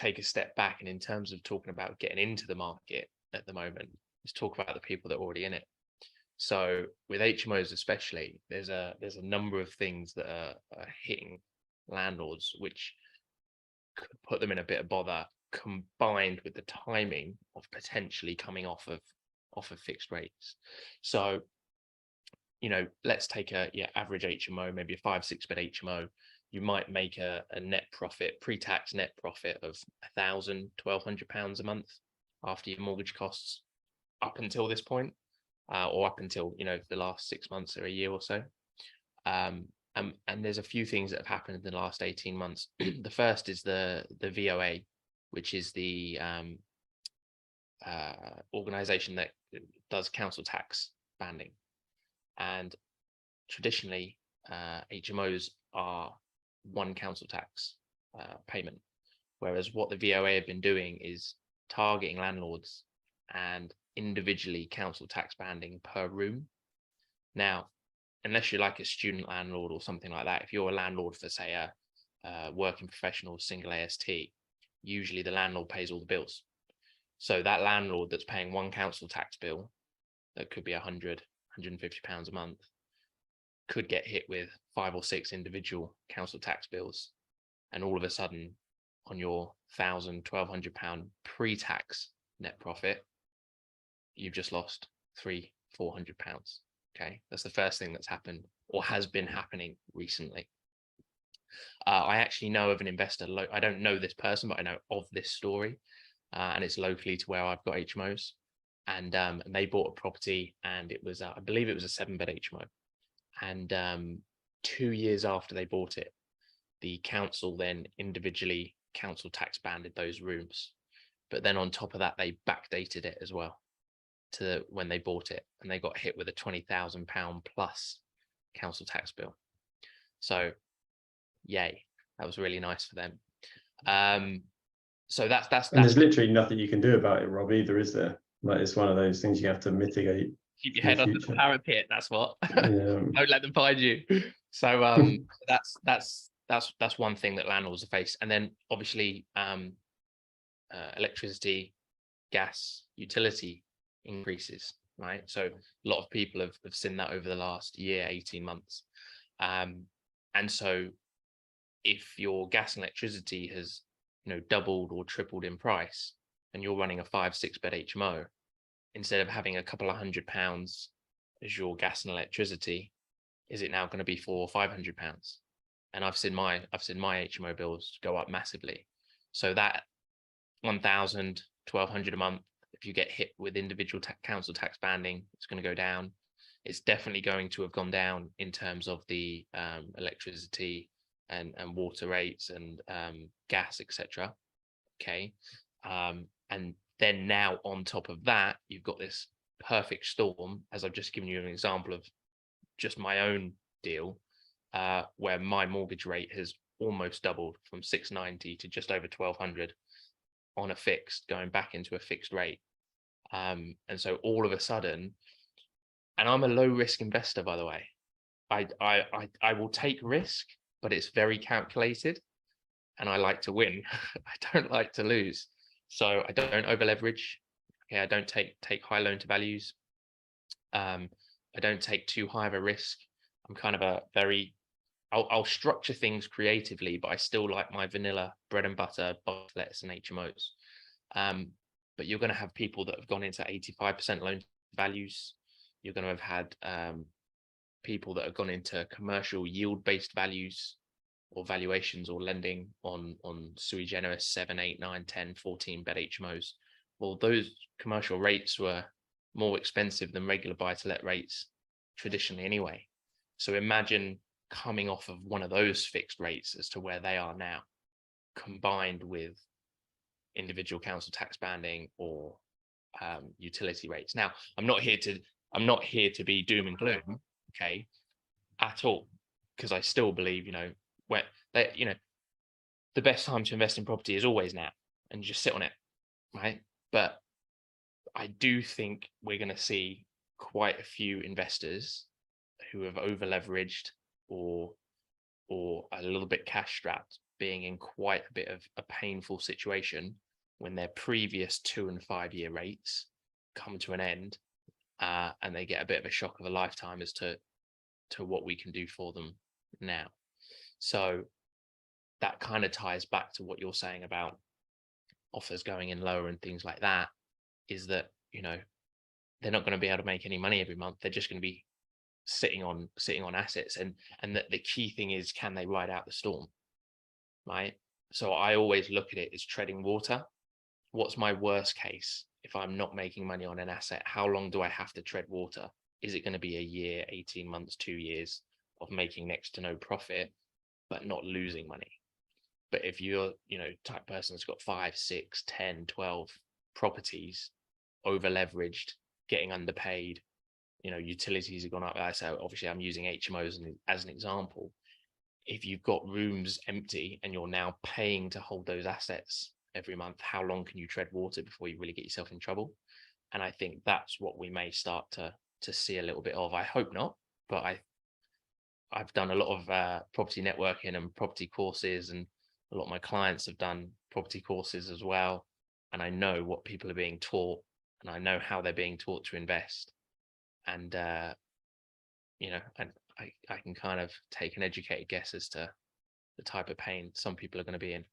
take a step back, and in terms of talking about getting into the market at the moment, let's talk about the people that are already in it. So with HMOs especially, there's a number of things that are hitting landlords, which could put them in a bit of bother, combined with the timing of potentially coming off of fixed rates. So, let's take a average HMO, maybe a 5-6 bed HMO. You might make a net profit, pre-tax net profit of £1,000–1,200 a month after your mortgage costs up until this point, or up until the last 6 months or a year or so. And there's a few things that have happened in the last 18 months. The first is the VOA, which is the organization that does council tax banding. And traditionally, HMOs are one council tax payment, whereas what the VOA have been doing is targeting landlords and individually council tax banding per room. Now, unless you're like a student landlord or something like that, if you're a landlord for, say, a working professional single AST, usually the landlord pays all the bills. So that landlord that's paying one council tax bill, that could be £100–150 a month, could get hit with 5 or 6 individual council tax bills, and all of a sudden, on your £1,000–1,200 pre-tax net profit, you've just lost £300–400. Okay, that's the first thing that's happened or has been happening recently. I actually know of an investor. I don't know this person, but I know of this story, and it's locally to where I've got HMOs. And they bought a property, and it was, I believe it was a 7-bed HMO. And 2 years after they bought it, the council then individually council tax banded those rooms. But then on top of that, they backdated it as well to when they bought it, and they got hit with a £20,000 plus council tax bill. So yay, that was really nice for them. So that's and there's literally nothing you can do about it, Rob, either, is there? Like, it's one of those things you have to mitigate. Keep your head under the parapet, that's what. Yeah. Don't let them find you. So that's one thing that landlords face. And then obviously electricity, gas, utility increases, right? So a lot of people have seen that over the last year, 18 months. And so if your gas and electricity has doubled or tripled in price, and you're running a 5-6 bed HMO, instead of having a couple of £100 as your gas and electricity, is it now going to be £400 or £500? And I've seen my HMO bills go up massively. So that £1,000–1,200 a month, if you get hit with individual council tax banding, it's going to go down. It's definitely going to have gone down in terms of the electricity and water rates and gas, etc. Okay, and then now on top of that, you've got this perfect storm, as I've just given you an example of just my own deal, where my mortgage rate has almost doubled from 690 to just over 1,200 on a fixed, going back into a fixed rate. And so all of a sudden, and I'm a low risk investor, by the way, I will take risk, but it's very calculated, and I like to win. I don't like to lose. So I don't over leverage. Okay, I don't take high loan to values. I don't take too high of a risk. I'm kind of a very, I'll structure things creatively, but I still like my vanilla bread and butter buy-to-lets and HMOs. But you're going to have people that have gone into 85% loan to values. You're going to have had people that have gone into commercial yield-based values or valuations or lending on sui generis 7, 8, 9, 10, 14 bed HMOs. Well, those commercial rates were more expensive than regular buy-to-let rates traditionally anyway. So imagine coming off of one of those fixed rates as to where they are now, combined with individual council tax banding or utility rates. Now, I'm not here to be doom and gloom, okay, at all, because I still believe, where that, the best time to invest in property is always now, and just sit on it, right? But I do think we're going to see quite a few investors who have over leveraged or a little bit cash strapped being in quite a bit of a painful situation when their previous 2 and 5 year rates come to an end, and they get a bit of a shock of a lifetime as to what we can do for them now. So that kind of ties back to what you're saying about offers going in lower and things like that, is that, you know, they're not going to be able to make any money every month. They're just going to be sitting on assets, and that the key thing is, can they ride out the storm, right? So I always look at it as treading water. What's my worst case if I'm not making money on an asset? How long do I have to tread water? Is it going to be a year, 18 months, 2 years of making next to no profit but not losing money? But if you're, you know, type person that's got 5, 6, 10, 12 properties, over leveraged, getting underpaid, you know, utilities have gone up. I say, obviously I'm using HMOs as an example. If you've got rooms empty and you're now paying to hold those assets every month, how long can you tread water before you really get yourself in trouble? And I think that's what we may start to see a little bit of. I hope not, but I've done a lot of property networking and property courses, and a lot of my clients have done property courses as well. And I know what people are being taught, and I know how they're being taught to invest. And, you know, and I can kind of take an educated guess as to the type of pain some people are going to be in.